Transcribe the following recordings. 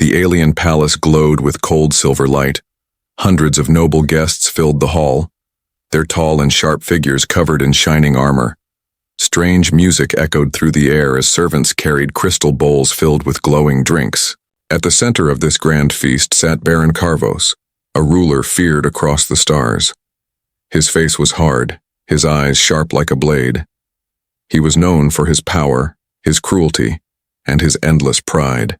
The alien palace glowed with cold silver light. Hundreds of noble guests filled the hall, their tall and sharp figures covered in shining armor. Strange music echoed through the air as servants carried crystal bowls filled with glowing drinks. At the center of this grand feast sat Baron Carvos, a ruler feared across the stars. His face was hard, his eyes sharp like a blade. He was known for his power, his cruelty, and his endless pride.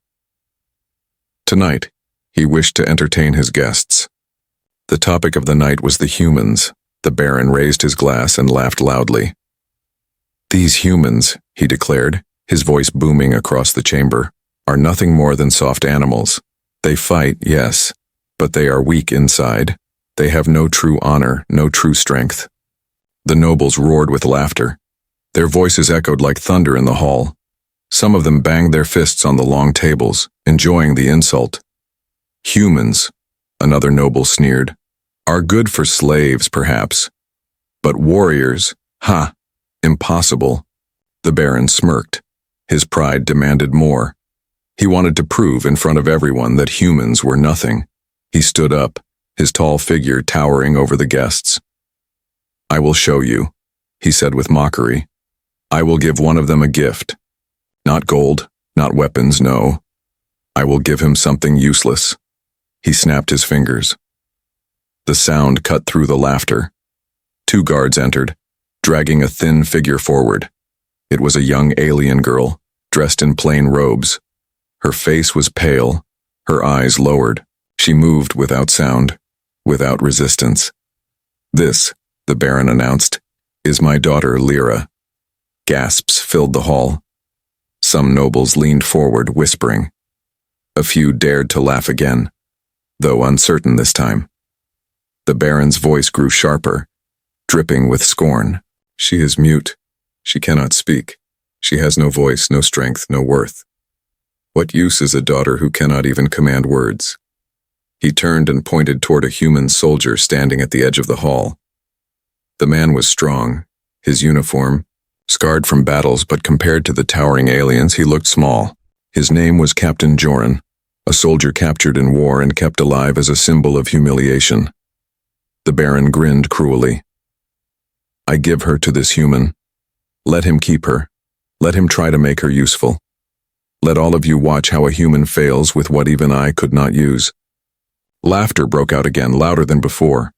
Tonight, he wished to entertain his guests. The topic of the night was the humans. The Baron raised his glass and laughed loudly. "These humans," he declared, his voice booming across the chamber, "are nothing more than soft animals. They fight, yes, but they are weak inside. They have no true honor, no true strength." The nobles roared with laughter. Their voices echoed like thunder in the hall. Some of them banged their fists on the long tables, enjoying the insult. "Humans," another noble sneered, "are good for slaves, perhaps. But warriors, ha, impossible." The Baron smirked. His pride demanded more. He wanted to prove in front of everyone that humans were nothing. He stood up, his tall figure towering over the guests. "I will show you," he said with mockery. "I will give one of them a gift. Not gold, not weapons, no. I will give him something useless." He snapped his fingers. The sound cut through the laughter. 2 guards entered, dragging a thin figure forward. It was a young alien girl, dressed in plain robes. Her face was pale, her eyes lowered. She moved without sound, without resistance. "This," the Baron announced, "is my daughter Lyra." Gasps filled the hall. Some nobles leaned forward, whispering. A few dared to laugh again, though uncertain this time. The Baron's voice grew sharper, dripping with scorn. "She is mute. She cannot speak. She has no voice, no strength, no worth. What use is a daughter who cannot even command words?" He turned and pointed toward a human soldier standing at the edge of the hall. The man was strong, his uniform, scarred from battles, but compared to the towering aliens, he looked small. His name was Captain Joran, a soldier captured in war and kept alive as a symbol of humiliation. The Baron grinned cruelly. "I give her to this human. Let him keep her. Let him try to make her useful. Let all of you watch how a human fails with what even I could not use." Laughter broke out again, louder than before.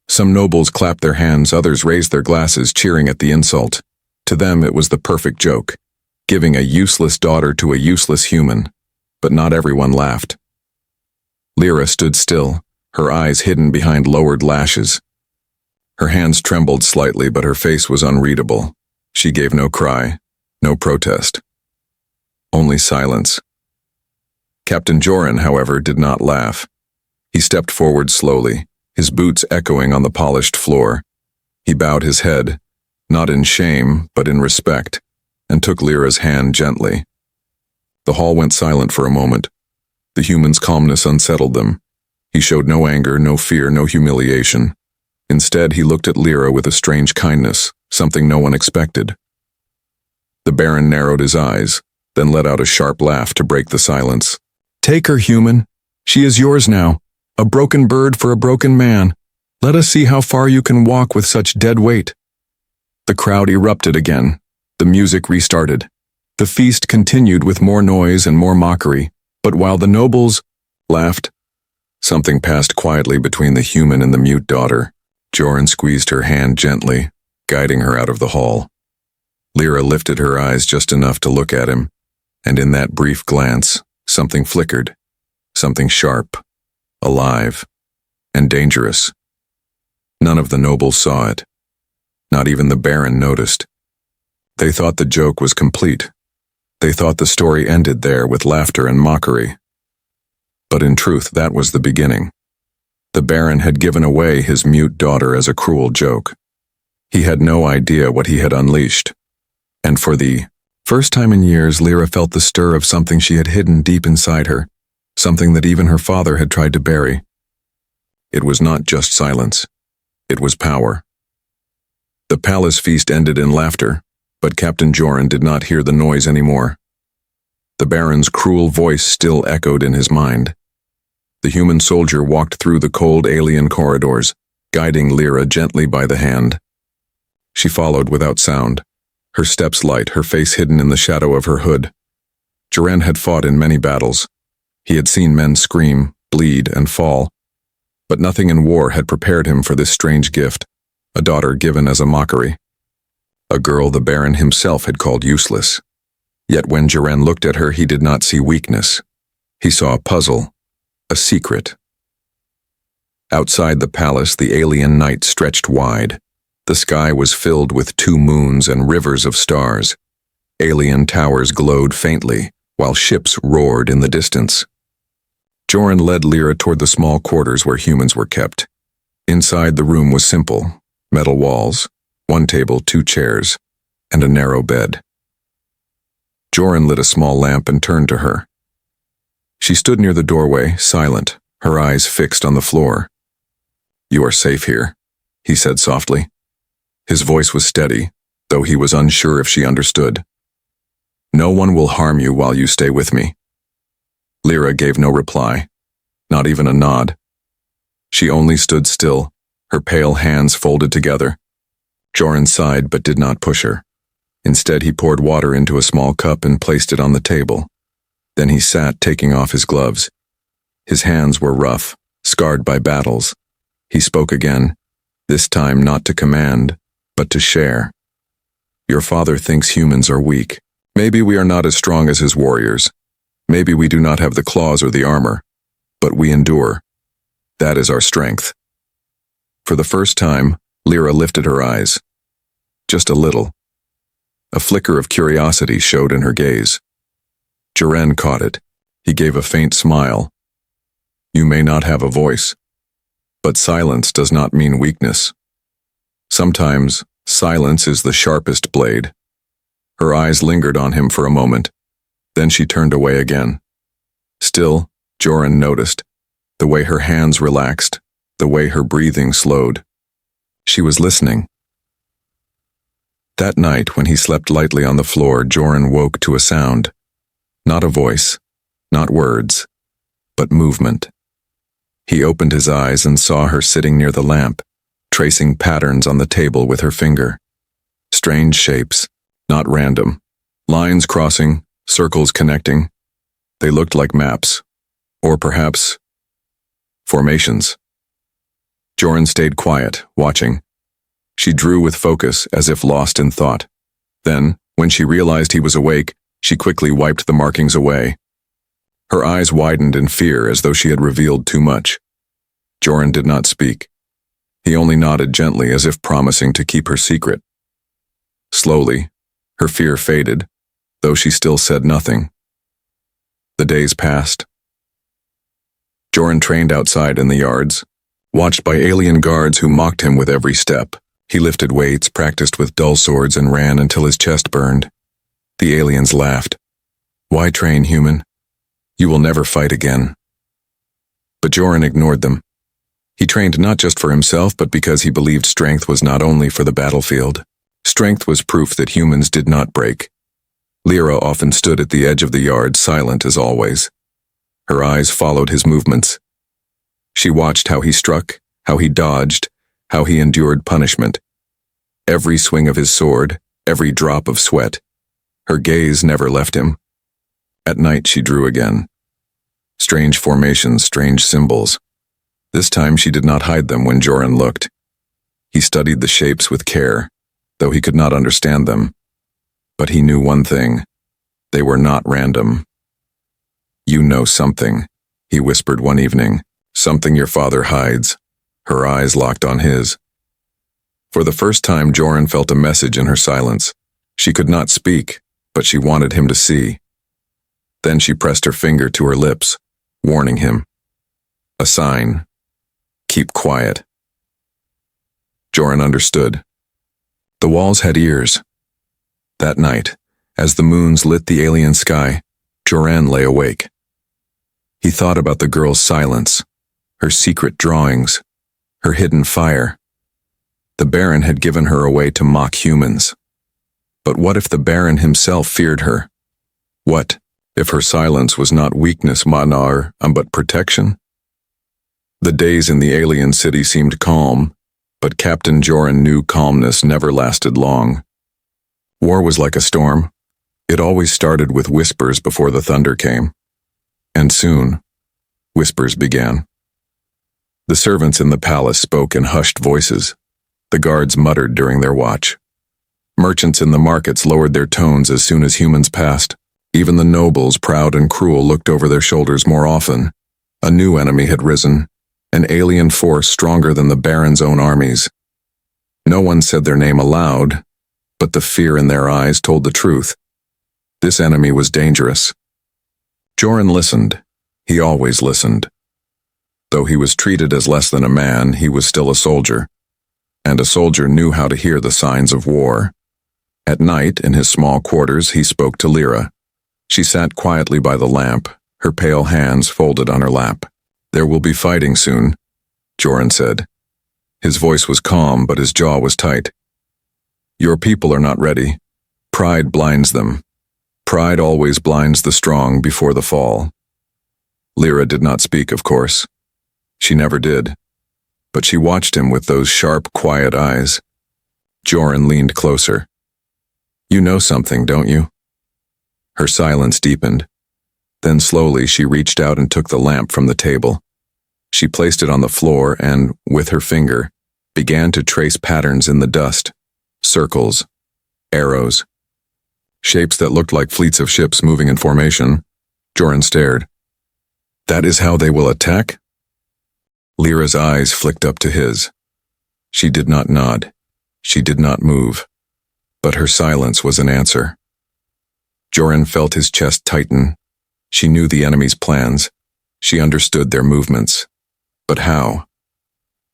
Some nobles clapped their hands, others raised their glasses, cheering at the insult. To them it was the perfect joke, giving a useless daughter to a useless human, but not everyone laughed. Lyra stood still, her eyes hidden behind lowered lashes. Her hands trembled slightly, but her face was unreadable. She gave no cry, no protest. Only silence. Captain Joran, however, did not laugh. He stepped forward slowly, his boots echoing on the polished floor. He bowed his head, not in shame, but in respect, and took Lyra's hand gently. The hall went silent for a moment. The human's calmness unsettled them. He showed no anger, no fear, no humiliation. Instead, he looked at Lyra with a strange kindness, something no one expected. The Baron narrowed his eyes, then let out a sharp laugh to break the silence. "Take her, human. She is yours now. A broken bird for a broken man. Let us see how far you can walk with such dead weight." The crowd erupted again. The music restarted. The feast continued with more noise and more mockery, but while the nobles laughed, something passed quietly between the human and the mute daughter. Joran squeezed her hand gently, guiding her out of the hall. Lyra lifted her eyes just enough to look at him, and in that brief glance, something flickered, something sharp, alive, and dangerous. None of the nobles saw it. Not even the Baron noticed. They thought the joke was complete. They thought the story ended there with laughter and mockery. But in truth, that was the beginning. The Baron had given away his mute daughter as a cruel joke. He had no idea what he had unleashed. And for the first time in years, Lyra felt the stir of something she had hidden deep inside her, something that even her father had tried to bury. It was not just silence. It was power. The palace feast ended in laughter, but Captain Joran did not hear the noise anymore. The Baron's cruel voice still echoed in his mind. The human soldier walked through the cold alien corridors, guiding Lyra gently by the hand. She followed without sound, her steps light, her face hidden in the shadow of her hood. Joren had fought in many battles. He had seen men scream, bleed, and fall. But nothing in war had prepared him for this strange gift, a daughter given as a mockery. A girl the Baron himself had called useless. Yet when Joren looked at her, he did not see weakness. He saw a puzzle, a secret. Outside the palace, the alien night stretched wide. The sky was filled with 2 moons and rivers of stars. Alien towers glowed faintly, while ships roared in the distance. Joren led Lyra toward the small quarters where humans were kept. Inside, the room was simple: metal walls, 1 table, 2 chairs, and a narrow bed. Joren lit a small lamp and turned to her. She stood near the doorway, silent, her eyes fixed on the floor. "You are safe here," he said softly. His voice was steady, though he was unsure if she understood. "No one will harm you while you stay with me." Lyra gave no reply, not even a nod. She only stood still, her pale hands folded together. Joren sighed but did not push her. Instead, he poured water into a small cup and placed it on the table. Then he sat, taking off his gloves. His hands were rough, scarred by battles. He spoke again, this time not to command, but to share. "Your father thinks humans are weak. Maybe we are not as strong as his warriors. Maybe we do not have the claws or the armor, but we endure. That is our strength." For the first time, Lyra lifted her eyes. Just a little. A flicker of curiosity showed in her gaze. Joren caught it. He gave a faint smile. "You may not have a voice, but silence does not mean weakness. Sometimes, silence is the sharpest blade." Her eyes lingered on him for a moment. Then she turned away again. Still, Joren noticed, the way her hands relaxed, the way her breathing slowed. She was listening. That night, when he slept lightly on the floor, Joren woke to a sound. Not a voice, not words, but movement. He opened his eyes and saw her sitting near the lamp, tracing patterns on the table with her finger. Strange shapes, not random. Lines crossing, circles connecting. They looked like maps, or perhaps formations. Joren stayed quiet, watching. She drew with focus, as if lost in thought. Then, when she realized he was awake, she quickly wiped the markings away. Her eyes widened in fear, as though she had revealed too much. Joren did not speak. He only nodded gently, as if promising to keep her secret. Slowly, her fear faded, though she still said nothing. The days passed. Joren trained outside in the yards, watched by alien guards who mocked him with every step. He lifted weights, practiced with dull swords, and ran until his chest burned. The aliens laughed. "Why train, human? You will never fight again." But Joren ignored them. He trained not just for himself, but because he believed strength was not only for the battlefield. Strength was proof that humans did not break. Lyra often stood at the edge of the yard, silent as always. Her eyes followed his movements. She watched how he struck, how he dodged, how he endured punishment. Every swing of his sword, every drop of sweat. Her gaze never left him. At night she drew again. Strange formations, strange symbols. This time she did not hide them when Joren looked. He studied the shapes with care, though he could not understand them. But he knew one thing: they were not random. "You know something," he whispered one evening, "something your father hides." Her eyes locked on his. For the first time, Joren felt a message in her silence. She could not speak, but she wanted him to see. Then she pressed her finger to her lips, warning him. A sign. Keep quiet. Joren understood. The walls had ears. That night, as the moons lit the alien sky, Joren lay awake. He thought about the girl's silence, her secret drawings, her hidden fire. The Baron had given her away to mock humans. But what if the Baron himself feared her? What If her silence was not weakness, Manar, but protection? The days in the alien city seemed calm, but Captain Joran knew calmness never lasted long. War was like a storm. It always started with whispers before the thunder came. And soon, whispers began. The servants in the palace spoke in hushed voices. The guards muttered during their watch. Merchants in the markets lowered their tones as soon as humans passed. Even the nobles, proud and cruel, looked over their shoulders more often. A new enemy had risen, an alien force stronger than the Baron's own armies. No one said their name aloud, but the fear in their eyes told the truth. This enemy was dangerous. Joran listened. He always listened. Though he was treated as less than a man, he was still a soldier. And a soldier knew how to hear the signs of war. At night, in his small quarters, he spoke to Lyra. She sat quietly by the lamp, her pale hands folded on her lap. "There will be fighting soon," Joran said. His voice was calm, but his jaw was tight. "Your people are not ready. Pride blinds them. Pride always blinds the strong before the fall." Lyra did not speak, of course. She never did. But she watched him with those sharp, quiet eyes. Joran leaned closer. "You know something, don't you?" Her silence deepened. Then slowly she reached out and took the lamp from the table. She placed it on the floor and, with her finger, began to trace patterns in the dust. Circles, arrows, shapes that looked like fleets of ships moving in formation. Joran stared. "That is how they will attack?" Lyra's eyes flicked up to his. She did not nod. She did not move. But her silence was an answer. Joran felt his chest tighten. She knew the enemy's plans. She understood their movements. But how?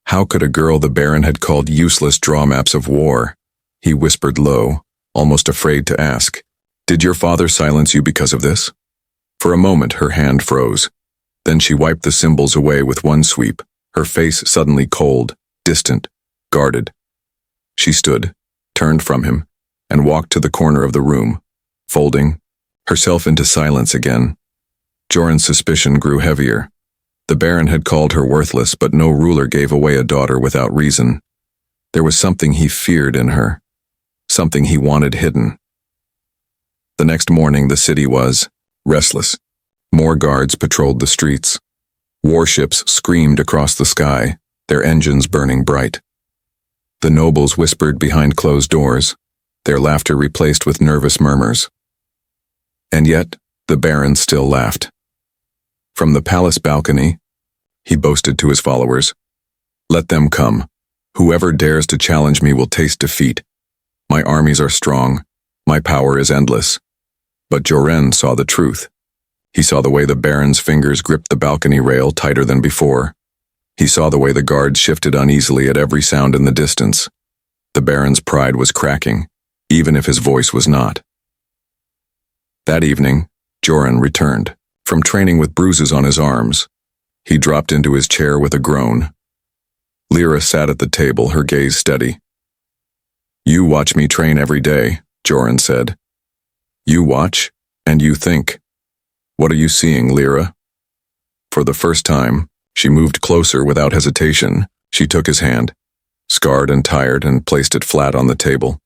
How could a girl the Baron had called useless draw maps of war? He whispered low, almost afraid to ask, "Did your father silence you because of this?" For a moment her hand froze. Then she wiped the symbols away with one sweep, her face suddenly cold, distant, guarded. She stood, turned from him, and walked to the corner of the room, folding herself into silence again. Joran's suspicion grew heavier. The Baron had called her worthless, but no ruler gave away a daughter without reason. There was something he feared in her, something he wanted hidden. The next morning the city was restless. More guards patrolled the streets. Warships screamed across the sky, their engines burning bright. The nobles whispered behind closed doors, their laughter replaced with nervous murmurs. And yet, the Baron still laughed. From the palace balcony, he boasted to his followers, "Let them come. Whoever dares to challenge me will taste defeat. My armies are strong. My power is endless." But Joran saw the truth. He saw the way the Baron's fingers gripped the balcony rail tighter than before. He saw the way the guards shifted uneasily at every sound in the distance. The Baron's pride was cracking, even if his voice was not. That evening, Joran returned. From training with bruises on his arms, he dropped into his chair with a groan. Lyra sat at the table, her gaze steady. "You watch me train every day," Joran said. "You watch, and you think. What are you seeing, Lyra?" For the first time, she moved closer without hesitation. She took his hand, scarred and tired, and placed it flat on the table.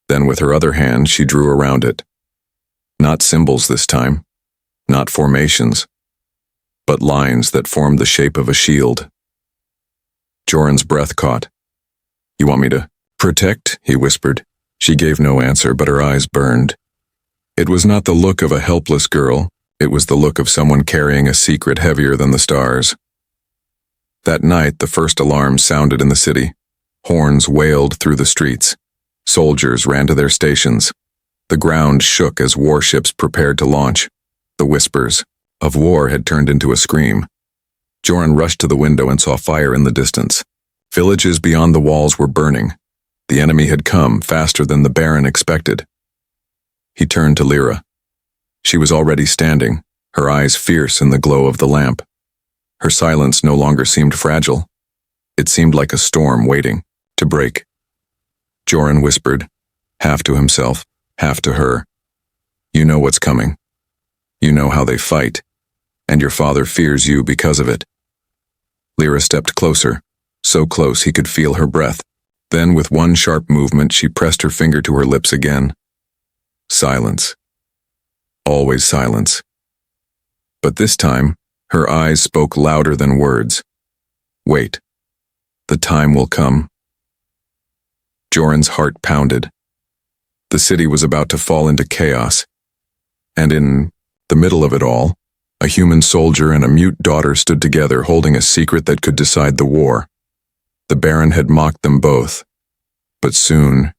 Then with her other hand, she drew around it. Not symbols this time, not formations, but lines that formed the shape of a shield. Joran's breath caught. "You want me to protect?" he whispered. She gave no answer, but her eyes burned. It was not the look of a helpless girl. It was the look of someone carrying a secret heavier than the stars. That night, the first alarm sounded in the city. Horns wailed through the streets. Soldiers ran to their stations. The ground shook as warships prepared to launch. The whispers of war had turned into a scream. Joran rushed to the window and saw fire in the distance. Villages beyond the walls were burning. The enemy had come faster than the Baron expected. He turned to Lyra. She was already standing, her eyes fierce in the glow of the lamp. Her silence no longer seemed fragile. It seemed like a storm waiting to break. Joran whispered, half to himself, half to her. "You know what's coming." You know how they fight, and your father fears you because of it." Lyra stepped closer, so close he could feel her breath. Then, with one sharp movement, she pressed her finger to her lips again. Silence. Always silence. But this time, her eyes spoke louder than words. "Wait. The time will come." Joran's heart pounded. The city was about to fall into chaos. And in the middle of it all, a human soldier and a mute daughter stood together holding a secret that could decide the war. The Baron had mocked them both, but soon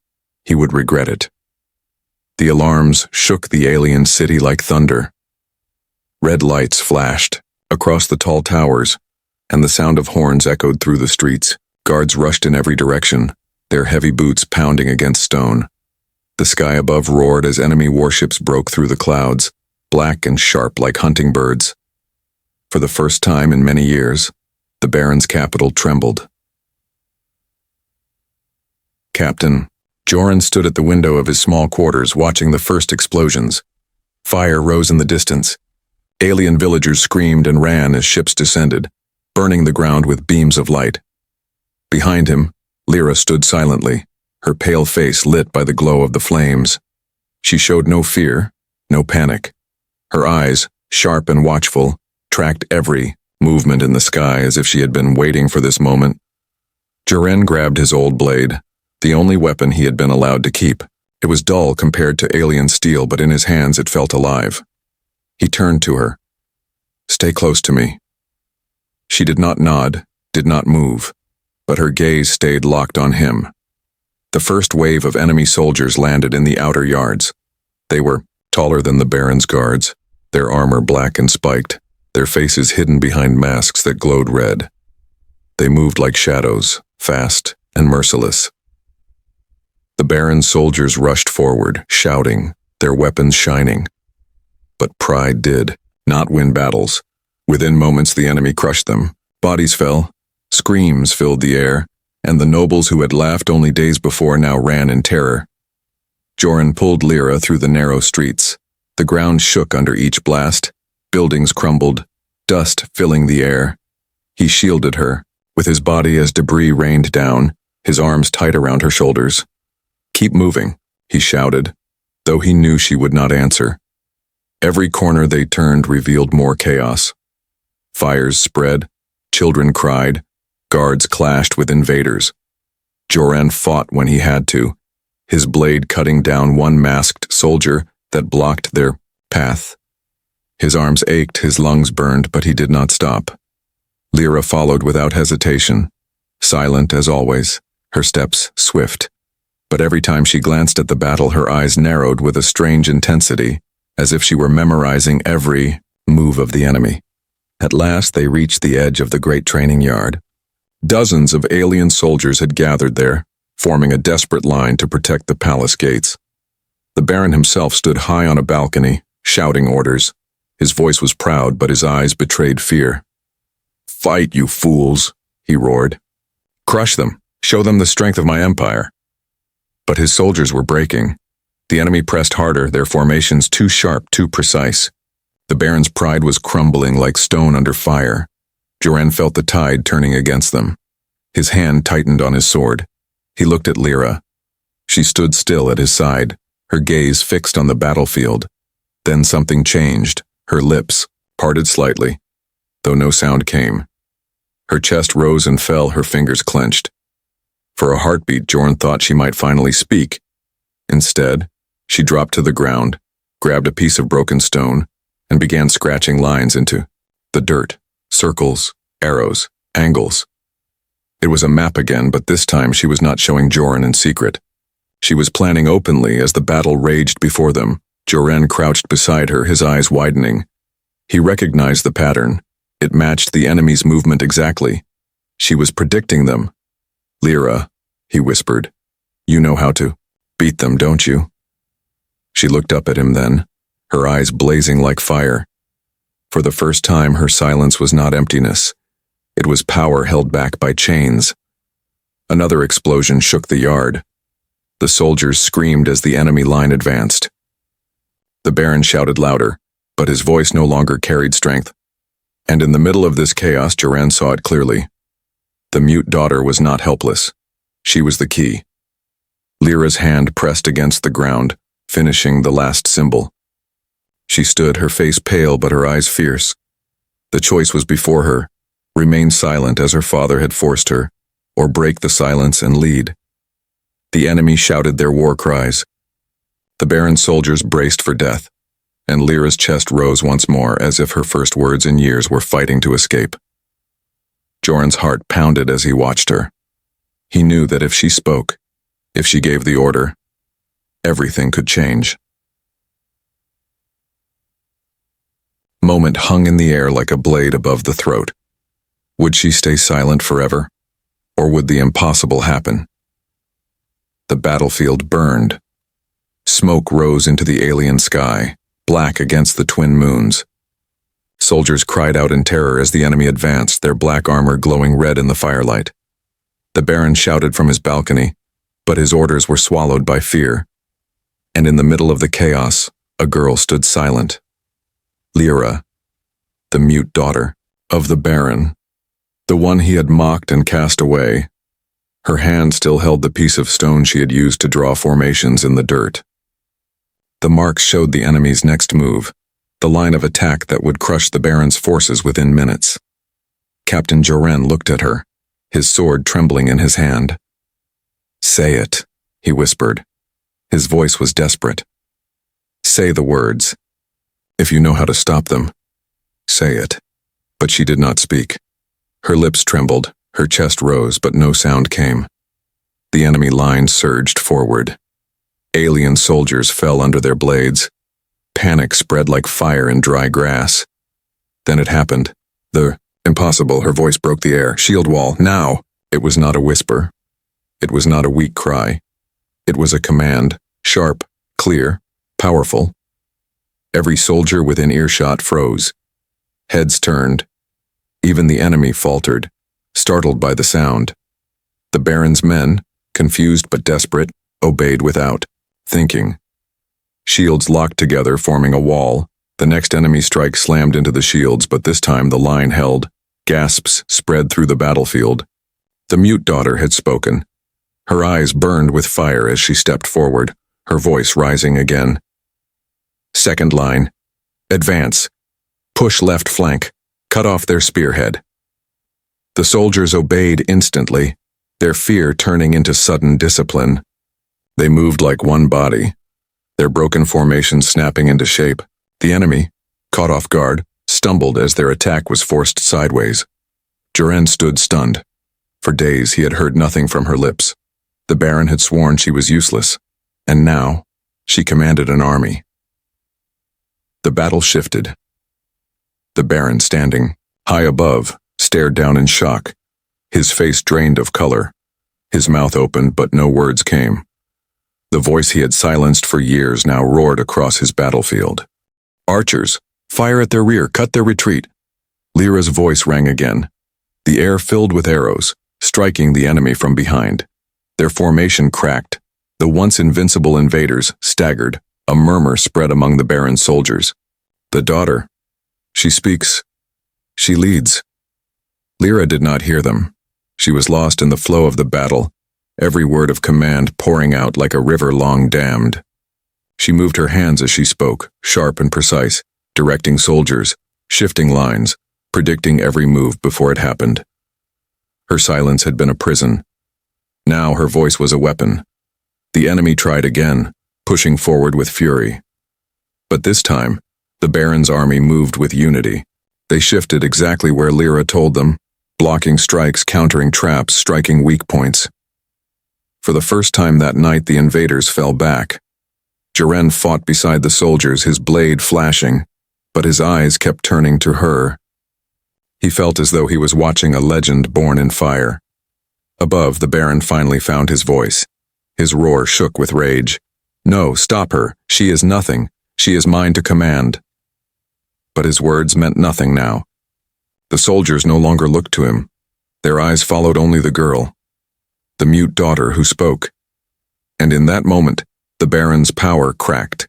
he would regret it. The alarms shook the alien city like thunder. Red lights flashed across the tall towers, and the sound of horns echoed through the streets. Guards rushed in every direction, their heavy boots pounding against stone. The sky above roared as enemy warships broke through the clouds, black and sharp like hunting birds. For the first time in many years, the Baron's capital trembled. Captain, Joran stood at the window of his small quarters watching the first explosions. Fire rose in the distance. Alien villagers screamed and ran as ships descended, burning the ground with beams of light. Behind him, Lyra stood silently, her pale face lit by the glow of the flames. She showed no fear, no panic. Her eyes, sharp and watchful, tracked every movement in the sky as if she had been waiting for this moment. Joran grabbed his old blade, the only weapon he had been allowed to keep. It was dull compared to alien steel, but in his hands it felt alive. He turned to her. "Stay close to me." She did not nod, did not move, but her gaze stayed locked on him. The first wave of enemy soldiers landed in the outer yards. They were taller than the Baron's guards, their armor black and spiked, their faces hidden behind masks that glowed red. They moved like shadows, fast and merciless. The Baron's soldiers rushed forward, shouting, their weapons shining. But pride did not win battles. Within moments the enemy crushed them. Bodies fell, screams filled the air, and the nobles who had laughed only days before now ran in terror. Joran pulled Lyra through the narrow streets. The ground shook under each blast, buildings crumbled, dust filling the air. He shielded her, with his body as debris rained down, his arms tight around her shoulders. "Keep moving," he shouted, though he knew she would not answer. Every corner they turned revealed more chaos. Fires spread, children cried, guards clashed with invaders. Joran fought when he had to, his blade cutting down one masked soldier that blocked their path. His arms ached, his lungs burned, but he did not stop. Lyra followed without hesitation, silent as always, her steps swift. But every time she glanced at the battle, her eyes narrowed with a strange intensity, as if she were memorizing every move of the enemy. At last they reached the edge of the great training yard. Dozens of alien soldiers had gathered there, forming a desperate line to protect the palace gates. The Baron himself stood high on a balcony, shouting orders. His voice was proud, but his eyes betrayed fear. "Fight, you fools," he roared. "Crush them, show them the strength of my empire." But his soldiers were breaking. The enemy pressed harder, their formations too sharp, too precise. The Baron's pride was crumbling like stone under fire. Joran felt the tide turning against them. His hand tightened on his sword. He looked at Lyra. She stood still at his side, her gaze fixed on the battlefield. Then something changed. Her lips parted slightly, though no sound came. Her chest rose and fell, her fingers clenched. For a heartbeat, Joran thought she might finally speak. Instead, she dropped to the ground, grabbed a piece of broken stone, and began scratching lines into the dirt, circles, arrows, angles. It was a map again, but this time she was not showing Joran in secret. She was planning openly as the battle raged before them. Joran crouched beside her, his eyes widening. He recognized the pattern. It matched the enemy's movement exactly. She was predicting them. "Lyra," he whispered, "you know how to beat them, don't you?" She looked up at him then, her eyes blazing like fire. For the first time, her silence was not emptiness. It was power held back by chains. Another explosion shook the yard. The soldiers screamed as the enemy line advanced. The Baron shouted louder, but his voice no longer carried strength. And in the middle of this chaos, Joran saw it clearly. The mute daughter was not helpless. She was the key. Lyra's hand pressed against the ground, finishing the last symbol. She stood, her face pale but her eyes fierce. The choice was before her: remain silent as her father had forced her, or break the silence and lead. The enemy shouted their war cries. The Baron's soldiers braced for death, and Lyra's chest rose once more as if her first words in years were fighting to escape. Joran's heart pounded as he watched her. He knew that if she spoke, if she gave the order, everything could change. Moment hung in the air like a blade above the throat. Would she stay silent forever, or would the impossible happen? The battlefield burned. Smoke rose into the alien sky, black against the twin moons. Soldiers cried out in terror as the enemy advanced, their black armor glowing red in the firelight. The Baron shouted from his balcony, but his orders were swallowed by fear. And in the middle of the chaos, a girl stood silent. Lyra, the mute daughter of the Baron, the one he had mocked and cast away. Her hand still held the piece of stone she had used to draw formations in the dirt. The marks showed the enemy's next move, the line of attack that would crush the Baron's forces within minutes. Captain Joran looked at her, his sword trembling in his hand. "Say it," he whispered. His voice was desperate. "Say the words. If you know how to stop them, say it." But she did not speak. Her lips trembled, her chest rose, but no sound came. The enemy line surged forward. Alien soldiers fell under their blades. Panic spread like fire in dry grass. Then it happened. The impossible, her voice broke the air. "Shield wall, now!" It was not a whisper. It was not a weak cry. It was a command, sharp, clear, powerful. Every soldier within earshot froze. Heads turned. Even the enemy faltered, startled by the sound. The Baron's men, confused but desperate, obeyed without thinking. Shields locked together, forming a wall. The next enemy strike slammed into the shields, but this time the line held. Gasps spread through the battlefield. The mute daughter had spoken. Her eyes burned with fire as she stepped forward, her voice rising again. "Second line. Advance. Push left flank. Cut off their spearhead." The soldiers obeyed instantly, their fear turning into sudden discipline. They moved like one body, their broken formations snapping into shape. The enemy, caught off guard, stumbled as their attack was forced sideways. Joran stood stunned. For days he had heard nothing from her lips. The Baron had sworn she was useless, and now she commanded an army. The battle shifted. The Baron, standing high above, stared down in shock, his face drained of color. His mouth opened, but no words came. The voice he had silenced for years now roared across his battlefield. "Archers, fire at their rear, cut their retreat." Lyra's voice rang again. The air filled with arrows, striking the enemy from behind. Their formation cracked. The once invincible invaders staggered. A murmur spread among the Baron's soldiers. "The daughter. She speaks. She leads." Lyra did not hear them. She was lost in the flow of the battle, every word of command pouring out like a river long dammed. She moved her hands as she spoke, sharp and precise, directing soldiers, shifting lines, predicting every move before it happened. Her silence had been a prison. Now her voice was a weapon. The enemy tried again, pushing forward with fury. But this time, the Baron's army moved with unity. They shifted exactly where Lyra told them, blocking strikes, countering traps, striking weak points. For the first time that night, the invaders fell back. Joran fought beside the soldiers, his blade flashing, but his eyes kept turning to her. He felt as though he was watching a legend born in fire. Above, the Baron finally found his voice. His roar shook with rage. "No, stop her. She is nothing. She is mine to command." But his words meant nothing now. The soldiers no longer looked to him. Their eyes followed only the girl, the mute daughter who spoke. And in that moment, the Baron's power cracked.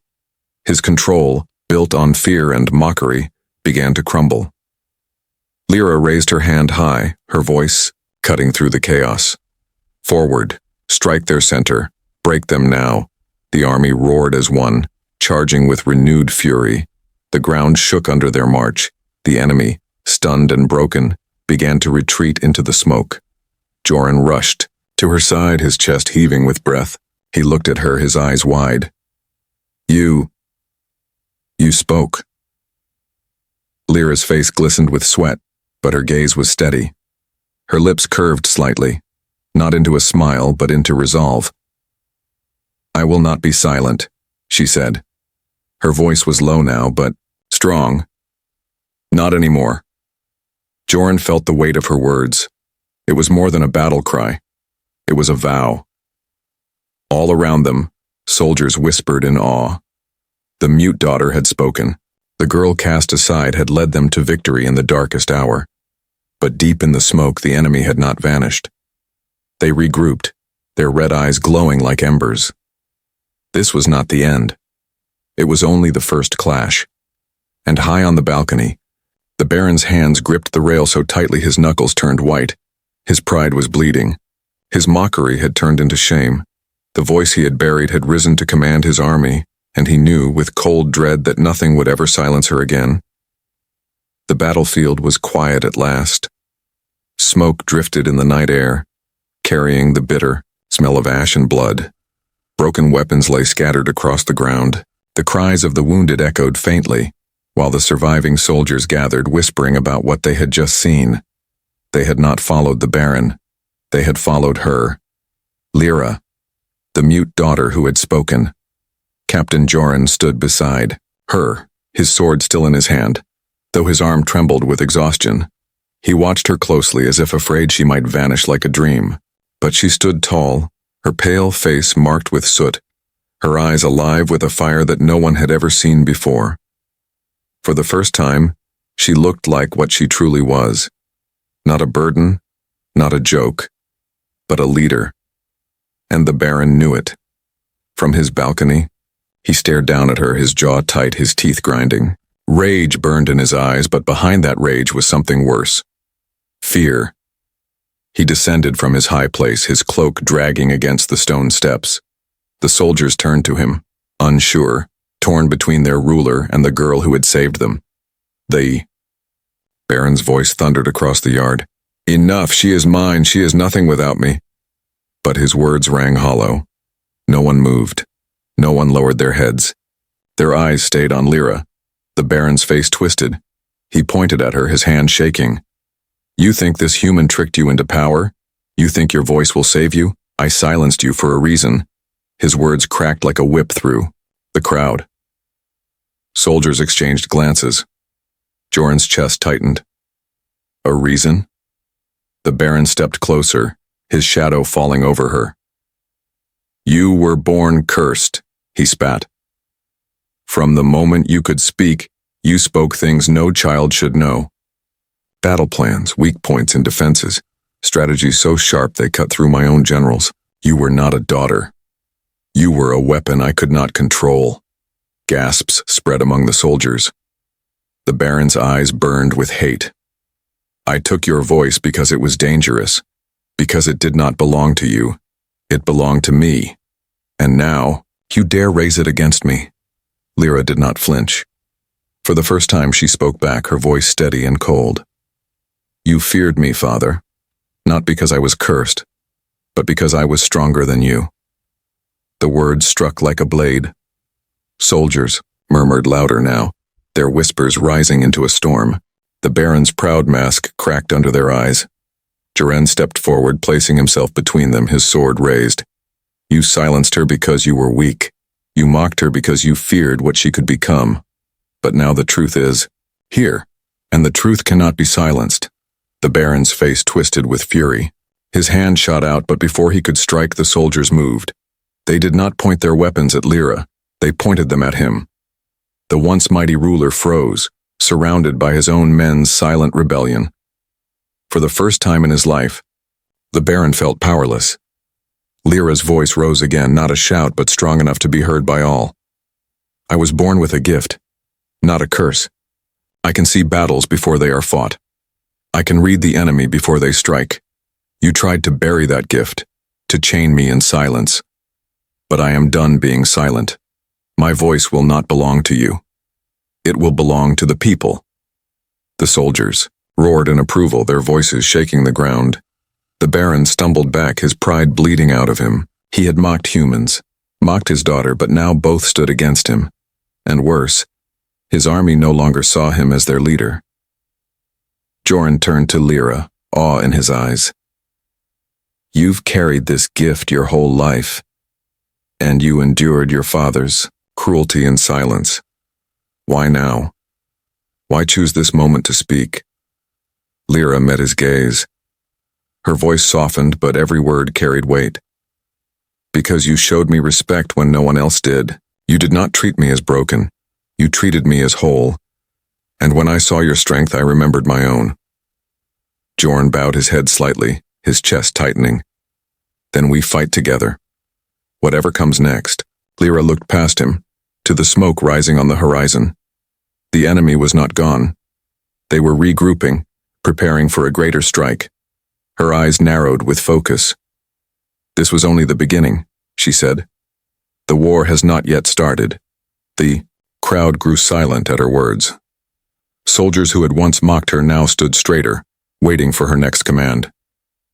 His control, built on fear and mockery, began to crumble. Lyra raised her hand high, her voice cutting through the chaos. Forward, strike their center, break them now. The army roared as one, charging with renewed fury. The ground shook under their march. The enemy, stunned and broken, began to retreat into the smoke. Joran rushed to her side, his chest heaving with breath. He looked at her, his eyes wide. You spoke. Lyra's face glistened with sweat, but her gaze was steady. Her lips curved slightly, not into a smile, but into resolve. I will not be silent, she said. Her voice was low now, but strong. Not anymore. Joran felt the weight of her words. It was more than a battle cry. It was a vow. All around them, soldiers whispered in awe. The mute daughter had spoken. The girl cast aside had led them to victory in the darkest hour. But deep in the smoke, the enemy had not vanished. They regrouped, their red eyes glowing like embers. This was not the end. It was only the first clash. And high on the balcony, the Baron's hands gripped the rail so tightly his knuckles turned white. His pride was bleeding. His mockery had turned into shame. The voice he had buried had risen to command his army, and he knew with cold dread that nothing would ever silence her again. The battlefield was quiet at last. Smoke drifted in the night air, carrying the bitter smell of ash and blood. Broken weapons lay scattered across the ground. The cries of the wounded echoed faintly, while the surviving soldiers gathered, whispering about what they had just seen. They had not followed the Baron. They had followed her. Lyra, the mute daughter who had spoken. Captain Joran stood beside her, his sword still in his hand, though his arm trembled with exhaustion. He watched her closely, as if afraid she might vanish like a dream. But she stood tall, her pale face marked with soot, her eyes alive with a fire that no one had ever seen before. For the first time, she looked like what she truly was. Not a burden, not a joke, but a leader. And the Baron knew it. From his balcony, he stared down at her, his jaw tight, his teeth grinding. Rage burned in his eyes, but behind that rage was something worse. Fear. He descended from his high place, his cloak dragging against the stone steps. The soldiers turned to him, unsure, torn between their ruler and the girl who had saved them. The Baron's voice thundered across the yard. Enough, she is mine, she is nothing without me. But his words rang hollow. No one moved. No one lowered their heads. Their eyes stayed on Lyra. The Baron's face twisted. He pointed at her, his hand shaking. You think this human tricked you into power? You think your voice will save you? I silenced you for a reason. His words cracked like a whip through the crowd. Soldiers exchanged glances. Joran's chest tightened. A reason? The Baron stepped closer, his shadow falling over her. You were born cursed, he spat. From the moment you could speak, you spoke things no child should know. Battle plans, weak points and defenses, strategies so sharp they cut through my own generals. You were not a daughter. You were a weapon I could not control. Gasps spread among the soldiers. The Baron's eyes burned with hate. I took your voice because it was dangerous, because it did not belong to you. It belonged to me. And now, you dare raise it against me. Lyra did not flinch. For the first time she spoke back, her voice steady and cold. You feared me, father, not because I was cursed, but because I was stronger than you. The words struck like a blade. Soldiers murmured louder now, their whispers rising into a storm. The Baron's proud mask cracked under their eyes. Joran stepped forward, placing himself between them, his sword raised. You silenced her because you were weak. You mocked her because you feared what she could become. But now the truth is here, and the truth cannot be silenced. The Baron's face twisted with fury. His hand shot out, but before he could strike, the soldiers moved. They did not point their weapons at Lyra. They pointed them at him. The once mighty ruler froze, surrounded by his own men's silent rebellion. For the first time in his life, the Baron felt powerless. Lyra's voice rose again, not a shout, but strong enough to be heard by all. I was born with a gift. not a curse. I can see battles before they are fought. I can read the enemy before they strike. You tried to bury that gift, to chain me in silence. But I am done being silent. My voice will not belong to you. It will belong to the people. The soldiers roared in approval, their voices shaking the ground. The Baron stumbled back, his pride bleeding out of him. He had mocked humans, mocked his daughter, but now both stood against him. And worse, his army no longer saw him as their leader. Joran turned to Lyra, awe in his eyes. You've carried this gift your whole life, and you endured your father's cruelty in silence. Why now? Why choose this moment to speak? Lyra met his gaze. Her voice softened, but every word carried weight. Because you showed me respect when no one else did. You did not treat me as broken. You treated me as whole. And when I saw your strength, I remembered my own. Joran bowed his head slightly, his chest tightening. Then we fight together. Whatever comes next. Lyra looked past him, to the smoke rising on the horizon. The enemy was not gone. They were regrouping, preparing for a greater strike. Her eyes narrowed with focus. This was only the beginning, she said. The war has not yet started. The crowd grew silent at her words. Soldiers who had once mocked her now stood straighter, waiting for her next command.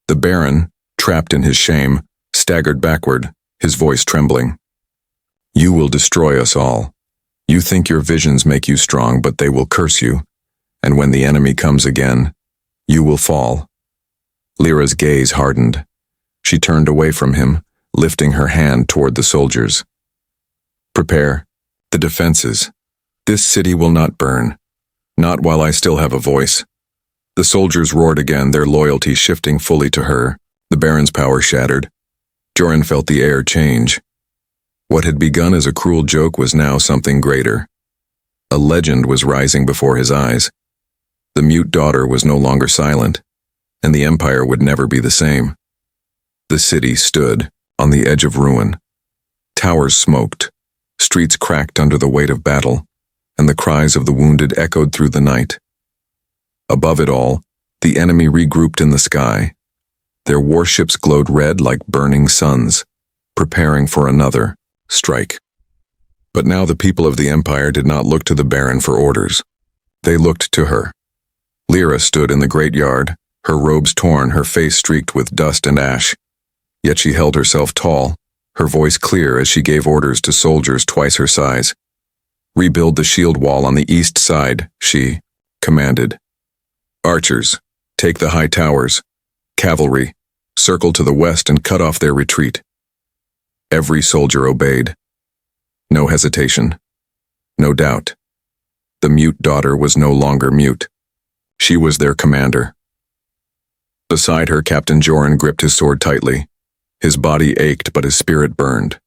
The Baron, trapped in his shame, staggered backward, his voice trembling. You will destroy us all. You think your visions make you strong, but they will curse you. And when the enemy comes again, you will fall. Lyra's gaze hardened. She turned away from him, lifting her hand toward the soldiers. Prepare the defenses. This city will not burn. Not while I still have a voice. The soldiers roared again, their loyalty shifting fully to her. The Baron's power shattered. Joran felt the air change. What had begun as a cruel joke was now something greater. A legend was rising before his eyes. The mute daughter was no longer silent, and the empire would never be the same. The city stood on the edge of ruin. Towers smoked, streets cracked under the weight of battle, and the cries of the wounded echoed through the night. Above it all, the enemy regrouped in the sky. Their warships glowed red like burning suns, preparing for another strike. But now the people of the empire did not look to the Baron for orders. They looked to her. Lyra stood in the great yard, her robes torn, her face streaked with dust and ash. Yet she held herself tall, her voice clear as she gave orders to soldiers twice her size. Rebuild the shield wall on the east side, she commanded. Archers, take the high towers. Cavalry, circle to the west and cut off their retreat. Every soldier obeyed. No hesitation. No doubt. The mute daughter was no longer mute. She was their commander. Beside her, Captain Joran gripped his sword tightly. His body ached, but his spirit burned.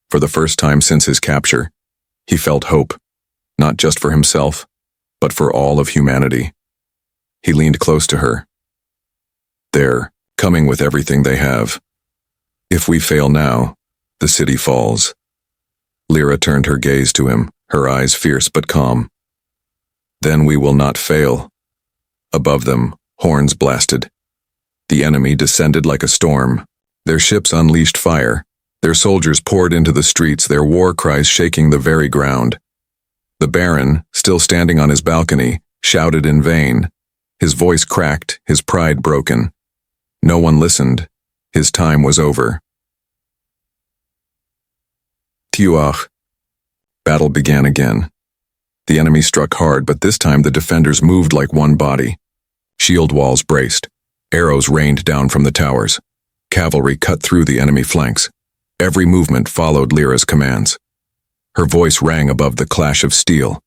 For the first time since his capture, he felt hope, not just for himself, but for all of humanity. He leaned close to her. They're coming with everything they have. If we fail now, the city falls. Lyra turned her gaze to him, her eyes fierce but calm. Then we will not fail. Above them, horns blasted. The enemy descended like a storm. Their ships unleashed fire. Their soldiers poured into the streets, their war cries shaking the very ground. The Baron, still standing on his balcony, shouted in vain. His voice cracked, his pride broken. No one listened. His time was over. Tiuach. Battle began again. The enemy struck hard, but this time the defenders moved like one body. Shield walls braced. Arrows rained down from the towers. Cavalry cut through the enemy flanks. Every movement followed Lyra's commands. Her voice rang above the clash of steel.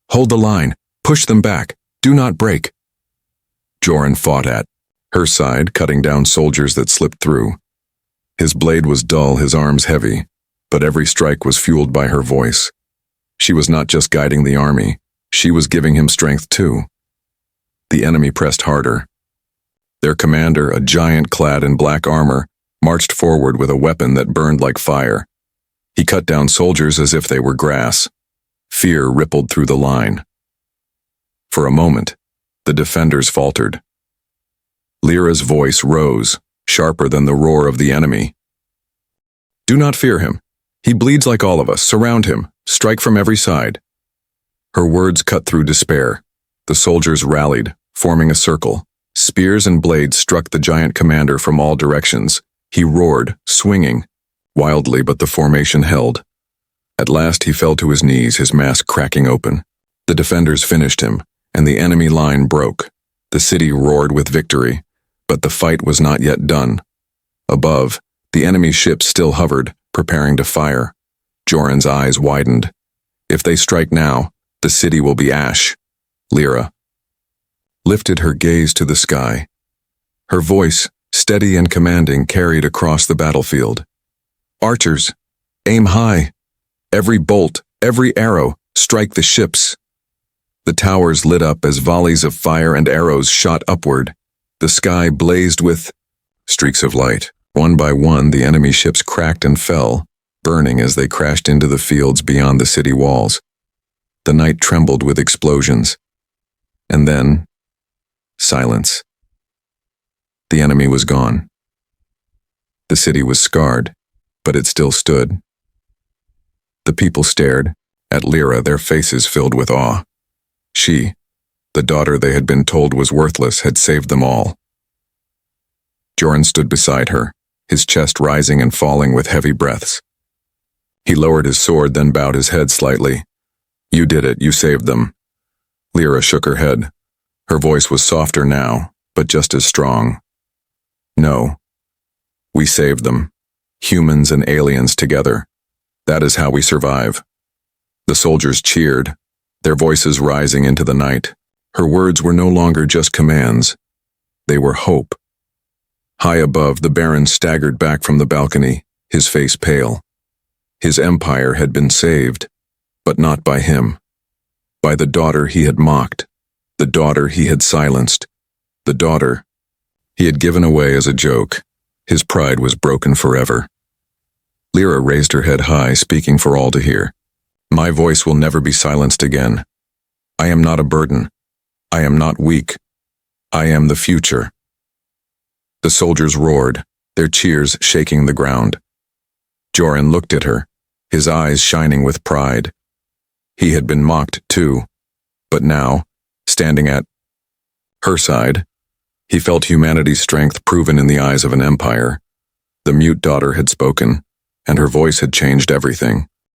Hold the line. Push them back. Do not break. Joran fought at her side, cutting down soldiers that slipped through. His blade was dull, his arms heavy, but every strike was fueled by her voice. She was not just guiding the army, she was giving him strength too. The enemy pressed harder. Their commander, a giant clad in black armor, marched forward with a weapon that burned like fire. He cut down soldiers as if they were grass. Fear rippled through the line. For a moment, the defenders faltered. Lyra's voice rose, sharper than the roar of the enemy. "Do not fear him. He bleeds like all of us. Surround him. Strike from every side." Her words cut through despair. The soldiers rallied, forming a circle. Spears and blades struck the giant commander from all directions. He roared, swinging wildly, but the formation held. At last he fell to his knees, his mask cracking open. The defenders finished him, and the enemy line broke. The city roared with victory, but the fight was not yet done. Above, the enemy ships still hovered, preparing to fire. Joran's eyes widened. If they strike now, the city will be ash. Lyra lifted her gaze to the sky. Her voice, steady and commanding, carried across the battlefield. "Archers, aim high. Every bolt, every arrow, strike the ships." The towers lit up as volleys of fire and arrows shot upward. The sky blazed with streaks of light. One by one, the enemy ships cracked and fell, burning as they crashed into the fields beyond the city walls. The night trembled with explosions. And then, silence. The enemy was gone. The city was scarred, but it still stood. The people stared at Lyra, their faces filled with awe. She, the daughter they had been told was worthless, had saved them all. Joran stood beside her, his chest rising and falling with heavy breaths. He lowered his sword, then bowed his head slightly. "You did it, you saved them." Lyra shook her head. Her voice was softer now, but just as strong. "No. We saved them. Humans and aliens together. That is how we survive." The soldiers cheered, their voices rising into the night. Her words were no longer just commands. They were hope. High above, the Baron staggered back from the balcony, his face pale. His empire had been saved, but not by him. By the daughter he had mocked, the daughter he had silenced, the daughter he had given away as a joke. His pride was broken forever. Lyra raised her head high, speaking for all to hear. "My voice will never be silenced again. I am not a burden. I am not weak. I am the future." The soldiers roared, their cheers shaking the ground. Joran looked at her, his eyes shining with pride. He had been mocked too, but now, standing at her side, he felt humanity's strength proven in the eyes of an empire. The mute daughter had spoken, and her voice had changed everything.